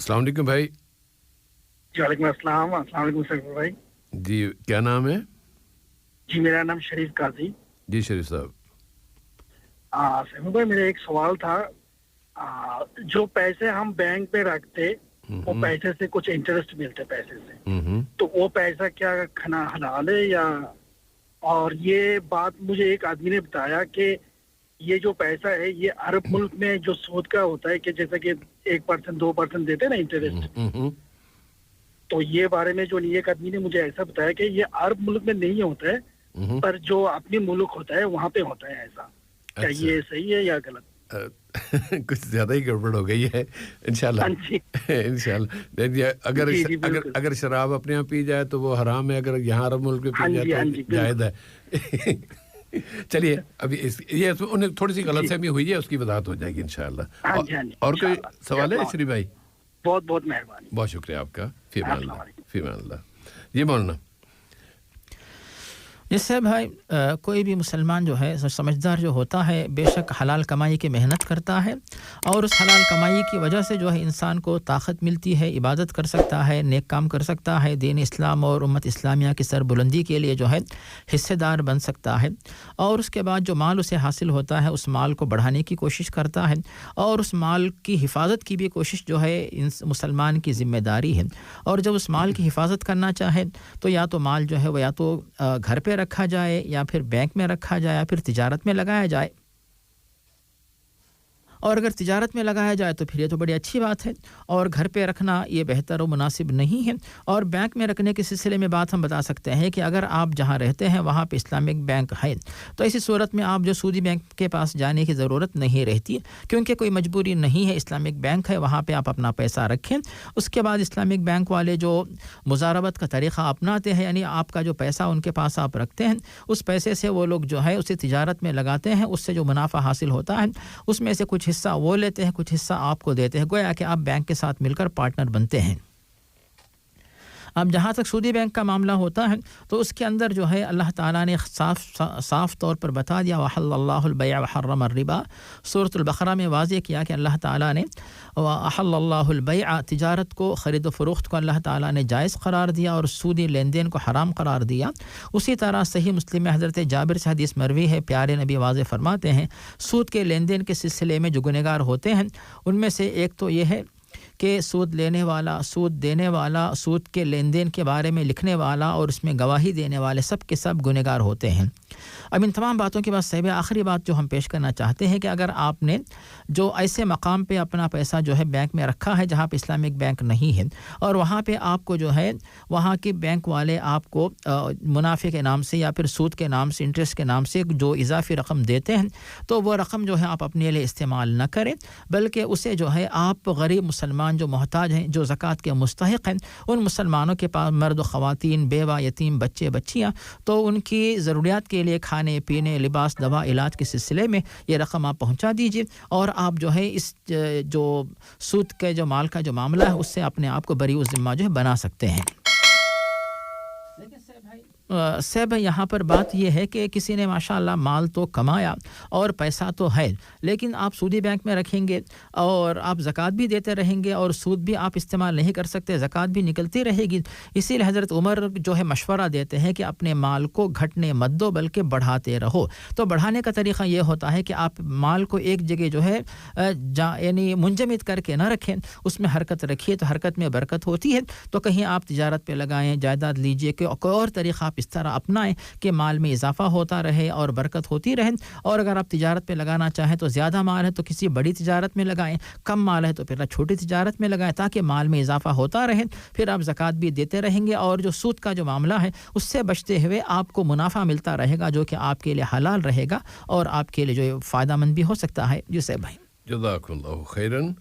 अस्सलाम वालेकुम भाई। जी वालेकुम अस्सलाम। अस्सलाम वालेकुम सैफुल भाई। जी क्या नाम है? जी मेरा नाम शरीफ काजी। जी शरीफ साहब। सैफुल भाई मेरा एक सवाल था। जो पैसे हम बैंक में रखते वो पैसे से कुछ इंटरेस्ट मिलते पैसे से, तो वो पैसा क्या खाना हलाल है या? और ये बात मुझे एक आदमी ने बताया कि ये जो पैसा है ये अरब मुल्क में जो सूद का होता है कि जैसे कि 1% 2% देते हैं ना इंटरेस्ट, तो ये बारे में जो एक आदमी ने मुझे ऐसा बताया कि ये अरब मुल्क में नहीं होता है, पर जो अपनी मुल्क होता है वहाँ पे होता है ऐसा। क्या ये सही है या गलत? कुछ ज्यादा ही गड़बड़ हो गई है। इंशाल्लाह इंशाल्लाह अगर शराब अपने यहाँ पी जाए तो वो हराम है, अगर यहाँ अरब मुल्क में पी जाए तो जायज़ है। चलिए अभी ये उन्हें थोड़ी सी गलतफहमी हुई है, उसकी वजाहत हो जाएगी इंशाल्लाह। और कोई सवाल है श्री भाई? बहुत बहुत मेहरबानी, बहुत शुक्रिया आपका। फिर अल्लाह। ये मौलाना जिससे भाई कोई भी मुसलमान जो है समझदार जो होता है बेशक हलाल कमाई की मेहनत करता है, और उस हलाल कमाई की वजह से जो है इंसान को ताकत मिलती है, इबादत कर सकता है, नेक काम कर सकता है, दीन इस्लाम और उम्मत इस्लामिया की सरबुलंदी के लिए जो है हिस्सेदार बन सकता है। और उसके बाद जो माल उसे हासिल होता है उस माल को बढ़ाने की कोशिश करता है, और उस माल की हिफाजत की भी कोशिश जो है मुसलमान की ज़िम्मेदारी है। और जब उस माल की हिफाजत करना चाहे तो या तो माल जो है वो या तो घर पे रखा जाए या फिर बैंक में रखा जाए या फिर तिजारत में लगाया जाए। और अगर तिजारत में लगाया जाए तो फिर ये तो बड़ी अच्छी बात है, और घर पे रखना ये बेहतर और मुनासिब नहीं है। और बैंक में रखने के सिलसिले में बात हम बता सकते हैं कि अगर आप जहां रहते हैं वहां पे इस्लामिक बैंक है तो ऐसी सूरत में आप जो सूदी बैंक के पास जाने की ज़रूरत नहीं रहती, क्योंकि कोई मजबूरी नहीं है, इस्लामिक बैंक है, वहां पे आप अपना पैसा रखें। उसके बाद इस्लामिक बैंक वाले जो मुजारबत का तरीक़ा अपनाते हैं, यानी आपका जो पैसा उनके पास आप रखते हैं उस पैसे से वो लोग जो है उसे तिजारत में लगाते हैं, उससे जो मुनाफा हासिल होता है उसमें से कुछ हिस्सा वो लेते हैं, कुछ हिस्सा आपको देते हैं, गोया कि आप बैंक के साथ मिलकर पार्टनर बनते हैं। अब जहाँ तक सूदी बैंक का मामला होता है तो उसके अंदर जो है अल्लाह ताला ने साफ तौर पर बता दिया वहल्लल्लाहुल बैअ व हर्रमर रिबा। सूरतुल बकरा में वाज़ेह किया कि अल्लाह ताला ने वहल्लल्लाहुल बैअ तिजारत को, ख़रीद व फ़रोख्त को अल्लाह ताला ने जायज़ करार दिया और सूदी लेन देन को हराम करार दिया। उसी तरह सही मुस्लिम में हज़रत जाबिर से हदीस मरवी है, प्यारे नबी वाज़ेह फरमाते हैं सूद के लेन देन के सिलसिले में जो गुनहगार होते हैं उनमें से एक तो ये है कि सूद लेने वाला, सूद देने वाला, सूद के लेन देन के बारे में लिखने वाला और उसमें गवाही देने वाले सब के सब गुनहगार होते हैं। अब इन तमाम बातों के बाद साहिब आखिरी बात जो हम पेश करना चाहते हैं कि अगर आपने जो ऐसे मकाम पे अपना पैसा जो है बैंक में रखा है जहाँ पे इस्लामिक बैंक नहीं है और वहाँ पे आपको जो है वहाँ के बैंक वाले आपको मुनाफे के नाम से या फिर सूद के नाम से, इंटरेस्ट के नाम से जो इजाफी रकम देते हैं तो वो रकम जो है आप अपने लिए इस्तेमाल न करें, बल्कि उसे जो है आप गरीब मुसलमान जो मोहताज हैं, जो ज़कात के मुस्तहिक हैं, उन मुसलमानों के पास मर्द ख़वातीन, बेवा, यतीम, बच्चे बच्चियाँ, तो उनकी ज़रूरियात के लिए खाने पीने, लिबास, दवा, इलाज के सिलसिले में ये रकम आप पहुंचा दीजिए। और आप जो है इस जो सूद के जो माल का जो मामला है उससे अपने आप को बरी ज़िम्मा जो है बना सकते हैं। सेब यहाँ पर बात यह है कि किसी ने माशाअल्लाह माल तो कमाया और पैसा तो है, लेकिन आप सूदी बैंक में रखेंगे और आप ज़कात भी देते रहेंगे और सूद भी आप इस्तेमाल नहीं कर सकते, ज़कात भी निकलती रहेगी। इसीलिए हज़रत उमर जो है मशवरा देते हैं कि अपने माल को घटने मत दो बल्कि बढ़ाते रहो। तो बढ़ाने का तरीक़ा ये होता है कि आप माल को एक जगह जो है यानी मुंजमद करके ना रखें, उसमें हरकत रखिए तो हरकत में बरकत होती है। तो कहीं आप तिजारत पे लगाएं, जायदाद लीजिए, कोई और तरीक़ा इस तरह अपनाएं कि माल में इजाफा होता रहे और बरकत होती रहे। और अगर आप तिजारत पे लगाना चाहें तो ज़्यादा माल है तो किसी बड़ी तिजारत में लगाएं, कम माल है तो फिर छोटी तिजारत में लगाएं ताकि माल में इजाफा होता रहे। फिर आप ज़कात भी देते रहेंगे और जो सूद का जो मामला है उससे बचते हुए आपको मुनाफा मिलता रहेगा जो कि आपके लिए हलाल रहेगा और आपके लिए जो फ़ायदा मंद भी हो सकता है। जी साहब भाई, जज़ाकल्लाहु खैरन।